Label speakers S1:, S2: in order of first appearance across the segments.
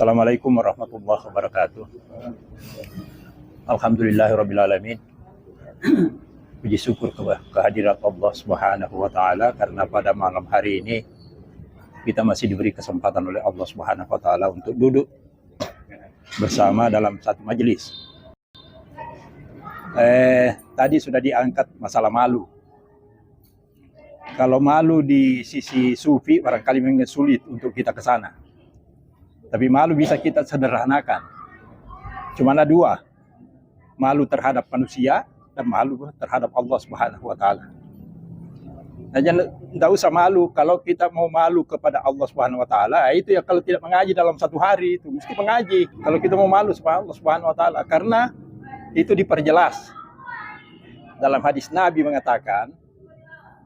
S1: Assalamualaikum warahmatullahi wabarakatuh. Alhamdulillahirrabbilalamin. Puji syukur kehadirat Allah Subhanahu wa Ta'ala, karena pada malam hari ini kita masih diberi kesempatan oleh Allah Subhanahu wa Ta'ala untuk duduk bersama dalam satu majelis. Tadi sudah diangkat masalah malu. Kalau malu di sisi sufi barangkali memang sulit untuk kita ke sana. Tapi malu bisa kita sederhanakan. Cuma ada dua. Malu terhadap manusia dan malu terhadap Allah Subhanahu wa Ta'ala. Nah, jangan, tidak usah malu. Kalau kita mau malu kepada Allah Subhanahu wa Ta'ala, itu ya kalau tidak mengaji dalam satu hari itu mesti mengaji. Kalau kita mau malu kepada Allah Subhanahu wa Ta'ala, karena itu diperjelas. Dalam hadis Nabi mengatakan,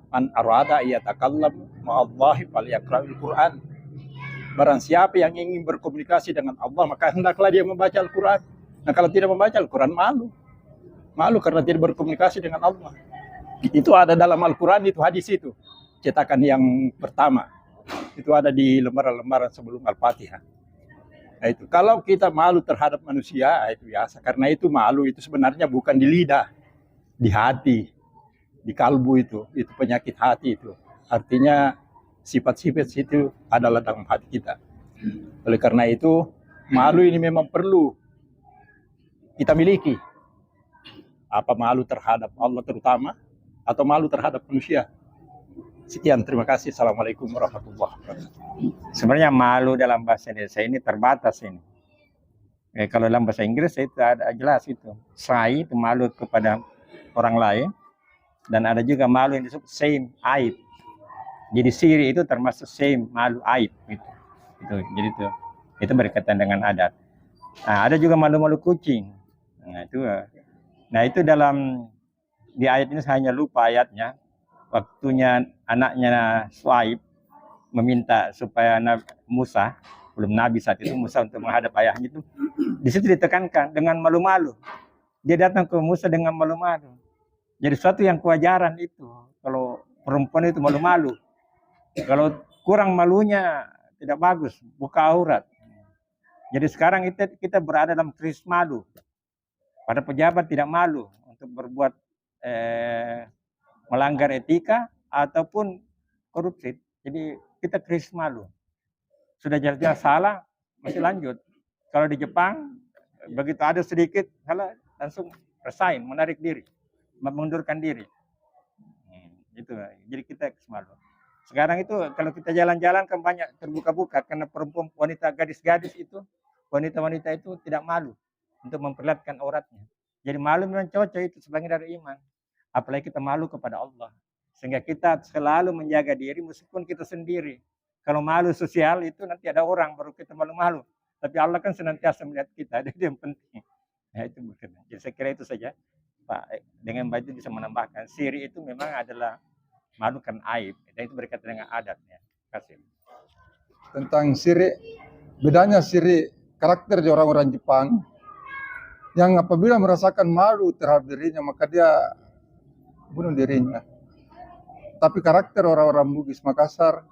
S1: "Man arada yatakallam ma'allahi falyaqra'il Qur'an." Barang siapa yang ingin berkomunikasi dengan Allah, maka hendaklah dia membaca Al-Quran. Nah, kalau tidak membaca Al-Quran, malu. Malu karena tidak berkomunikasi dengan Allah. Itu ada dalam Al-Quran, itu hadis itu. Cetakan yang pertama. Itu ada di lembaran-lembaran sebelum Al-Fatihah. Nah, itu. Kalau kita malu terhadap manusia, itu biasa. Karena itu malu itu sebenarnya bukan di lidah, di hati, di kalbu itu. Itu penyakit hati itu. Artinya sifat-sifat itu adalah dalam hati kita. Oleh karena itu, malu ini memang perlu kita miliki. Apa malu terhadap Allah terutama, atau malu terhadap manusia? Sekian, terima kasih. Assalamualaikum warahmatullahi wabarakatuh.
S2: Sebenarnya malu dalam bahasa Indonesia ini terbatas ini. Kalau dalam bahasa Inggris itu ada jelas itu. Shy itu malu kepada orang lain, dan ada juga malu yang disebut shame, aib. Jadi siri itu termasuk shame, malu, aib gitu. Jadi itu berkaitan dengan adat. Nah, ada juga malu-malu kucing. Nah, itu dalam di ayat ini saya hanya lupa ayatnya. Waktunya anaknya Shuaib meminta supaya Musa, belum Nabi saat itu, Musa untuk menghadap ayahnya itu. Di situ ditekankan dengan malu-malu. Dia datang ke Musa dengan malu-malu. Jadi suatu yang kewajaran itu. Kalau perempuan itu malu-malu. Kalau kurang malunya tidak bagus, buka aurat. Jadi sekarang kita berada dalam krisis malu. Para pejabat tidak malu untuk berbuat melanggar etika ataupun korupsi. Jadi kita krisis malu. Sudah jelas-jelas salah, masih lanjut. Kalau di Jepang, begitu ada sedikit salah, langsung resign, menarik diri, mengundurkan diri. Gitu. Jadi kita krisis malu. Sekarang itu kalau kita jalan-jalan kan banyak terbuka-buka, karena perempuan, wanita, gadis-gadis itu, wanita-wanita itu tidak malu untuk memperlihatkan auratnya. Jadi malu memang cocok itu sebagian dari iman. Apalagi kita malu kepada Allah. Sehingga kita selalu menjaga diri meskipun kita sendiri. Kalau malu sosial itu nanti ada orang baru kita malu-malu. Tapi Allah kan senantiasa melihat kita. Itu yang penting. Nah, itu berkenan. Jadi saya kira itu saja, Pak. Dengan baik itu bisa menambahkan. Siri itu memang adalah malu kan aib. Dan itu berkaitan dengan adatnya. Terima kasih.
S3: Tentang siri, bedanya siri karakter di orang-orang Jepang, yang apabila merasakan malu terhadap dirinya, maka dia bunuh dirinya. Tapi karakter orang-orang Bugis Makassar,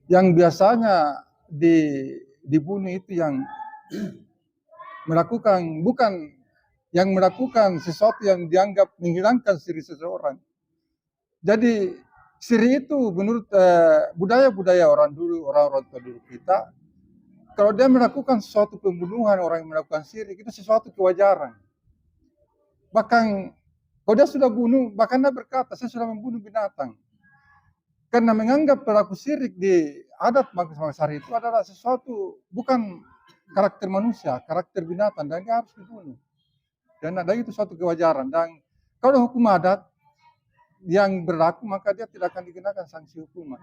S3: yang biasanya dibunuh itu yang melakukan, bukan yang melakukan sesuatu yang dianggap menghilangkan siri seseorang. Jadi siri itu menurut budaya-budaya orang dulu, orang-orang tua dulu kita, kalau dia melakukan sesuatu pembunuhan, orang yang melakukan syirik, itu sesuatu kewajaran. Bahkan kalau dia sudah bunuh, bahkan dia berkata, saya sudah membunuh binatang. Karena menganggap pelaku syirik di adat Makassar itu adalah sesuatu, bukan karakter manusia, karakter binatang, dan dia harus dibunuh. Dan ada itu suatu kewajaran. Dan kalau hukum adat yang berlaku, maka dia tidak akan dikenakan sanksi hukuman.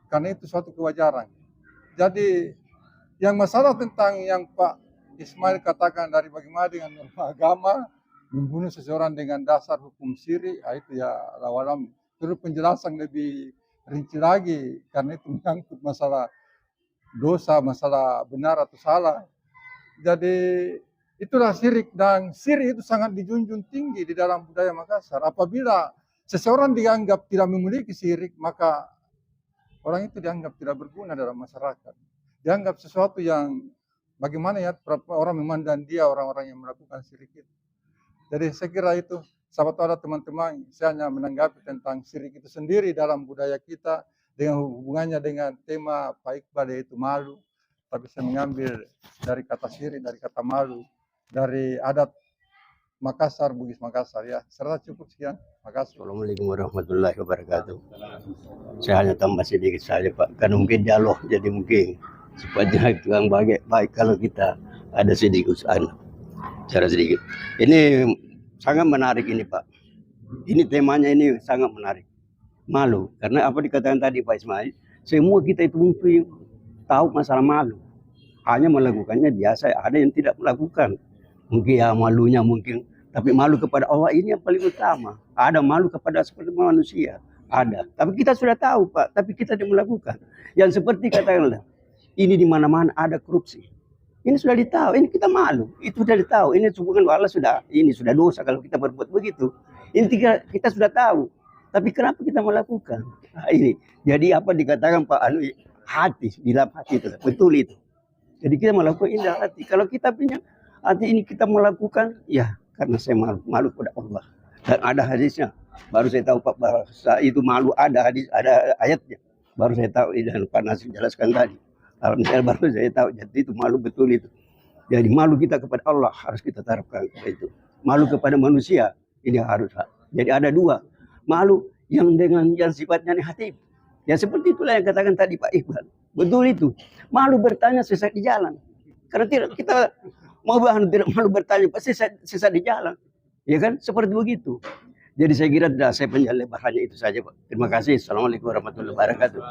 S3: Karena itu suatu kewajaran. Jadi yang masalah tentang yang Pak Ismail katakan dari bagaimana dengan norma agama, membunuh seseorang dengan dasar hukum syirik, itu ya lawalam. Perlu penjelasan lebih rinci lagi, karena itu menyangkut masalah dosa, masalah benar atau salah. Jadi itulah syirik, dan syirik itu sangat dijunjung tinggi di dalam budaya Makassar. Apabila seseorang dianggap tidak memiliki syirik, maka orang itu dianggap tidak berguna dalam masyarakat. Dianggap sesuatu yang bagaimana ya orang memandang dia, orang-orang yang melakukan syirik itu. Jadi saya kira itu, sahabat ada teman-teman, saya hanya menanggapi tentang syirik itu sendiri dalam budaya kita dengan hubungannya dengan tema Pak Iqbal yaitu malu. Tapi saya mengambil dari kata syirik, dari kata malu, dari adat Makassar, Bugis Makassar ya. Serta cukup sekian. Makasih.
S4: Assalamualaikum warahmatullahi wabarakatuh. Saya hanya tambah sedikit saja Pak, karena mungkin dialog jadi mungkin sepanjang itu yang baik kalau kita ada sedikit cara sedikit. Ini sangat menarik ini Pak. Ini temanya ini sangat menarik. Malu, karena apa dikatakan tadi Pak Ismail, semua kita itu mungkin tahu masalah malu. Hanya melakukannya biasa, ada yang tidak melakukan. Mungkin ya malunya mungkin, tapi malu kepada Allah ini yang paling utama. Ada malu kepada seperti manusia, ada. Tapi kita sudah tahu Pak, tapi kita tidak melakukan. Yang seperti katakanlah, ini di mana-mana ada korupsi. Ini sudah ditahu, ini kita malu. Itu sudah ditahu, ini hubungan Allah sudah, ini sudah dosa kalau kita berbuat begitu. Ini kita sudah tahu. Tapi kenapa kita melakukan? Nah, ini. Jadi apa dikatakan Pak Anu, hati, di dalam hati itu, betul itu. Jadi kita melakukan ini dalam hati. Kalau kita punya hati ini kita melakukan, ya karena saya malu kepada Allah. Dan ada hadisnya. Baru saya tahu Pak bahasa itu malu, ada hadis, ada ayatnya. Baru saya tahu dan Pak Nasir jelaskan tadi. Alhamdulillah baru saya tahu. Jadi itu malu betul itu. Jadi malu kita kepada Allah harus kita terapkan itu. Malu kepada manusia ini harus. Jadi ada dua. Malu yang dengan yang sifatnya negatif. Ya seperti itulah yang katakan tadi Pak Iqbal. Betul itu. Malu bertanya sesat di jalan. Karena tidak kita mau bahan tidak malu bertanya pasti sesat di jalan. Ya kan? Seperti begitu. Jadi saya kira saya penjelasan itu saja Pak. Terima kasih. Assalamualaikum warahmatullahi wabarakatuh.